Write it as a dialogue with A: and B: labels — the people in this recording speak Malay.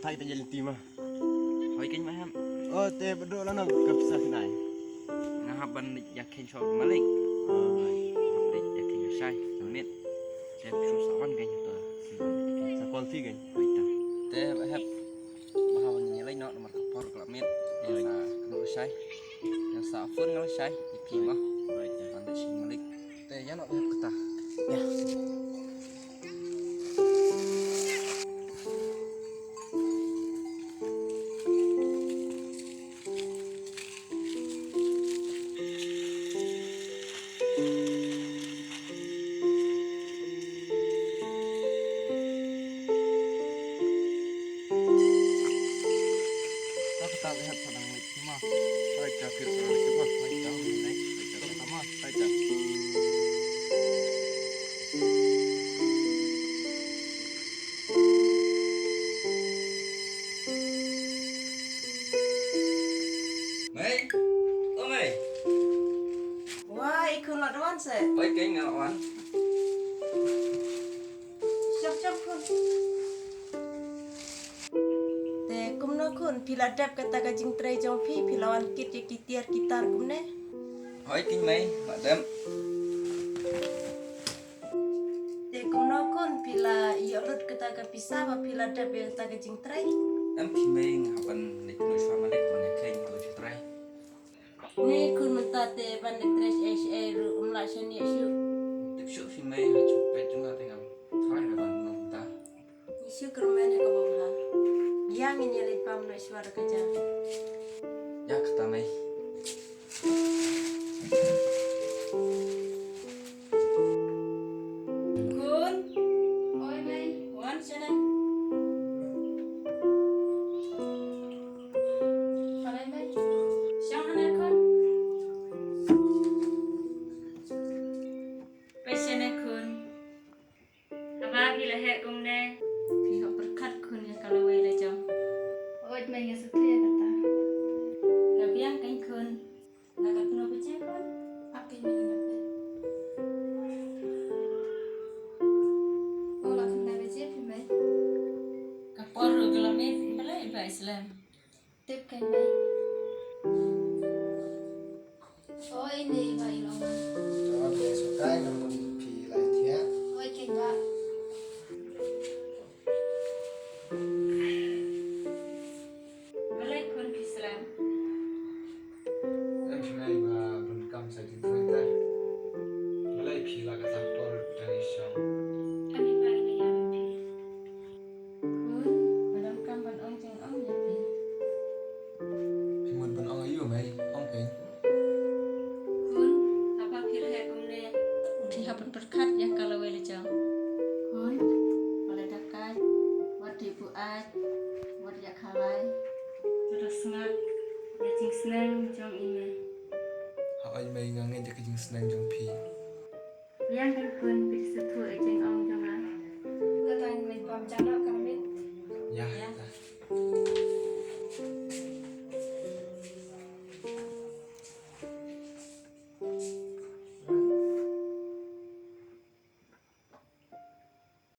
A: thay tại dân tìm mà
B: hỏi kinh mấy em
A: tê bữa đó nó gặp sao thế này
B: nó học bên giặc kinh cho malik học định giặc kinh sai chẳng biết tê số 6 ăn kinh tờ
A: sao con phi kinh
B: tê vậy hết bao nhiêu lấy nó mà part là biết để là nó sai yang sao phun nó sai thì phim mà còn để xin malik tê giá nó biết ta ta lihat sedang cuma baca kita coba baca ini baca pertama baca Mei ô Mei
C: wah ikut laduan se
B: baik kayaknya kawan
C: siap kun te kumno kun pila dap kata gajing trai jong pi pilawan kit tiar gitar kumne
B: hỏi kinh Mei madam
C: te kumno kun pila yolut kata ga pisa ba pila dap kata gajing trai
B: em phim Mei ngapain lịch nuôi xoa malik mana kayaknya kalau cerai
C: ne kun mata te ban de tres ru umla shani shu
B: tiếp xúc phim Mei là chụp về chúng ta dengan thái là bằng nông ta
C: shu kurmane ka bawha yang ini le pam no suara kaja
B: ya kata Mei
C: kun oi mai wan sana Alai mai siang ana kun pesene kun apa bila he kumne pihak berkat kun ya kalau wei le jam oi mai ya setia kata gabiang kain kun nakat no beje kun akai ni na pe ola kun na beje pi mai kapor gelame balai ba Islam tip kain mai oi ni ba ilongan
A: cho để số cái nó phi lại thế
C: oi kain ba balai kun Islam
A: em phi này mà mình cầm sai thì thôi ta lại phi là cái thằng por dari sang
C: kami ba ini ya pi kun dalam kamban ong jeng ong ya pi
A: phi mình bên ông ấy rồi mày ông kén
C: kun apa pilih kumne pihak berkat yang kalau wele jang kun oleh dakai wadi buat wadi yakalai terus ngak jing senang jong ini
A: họ anh mày ngang nghe cho cái chuyện snang trong phi
C: yang kan kun pi setu jeng ong jong la katain mai pam jang nak kamit
A: ya
C: ya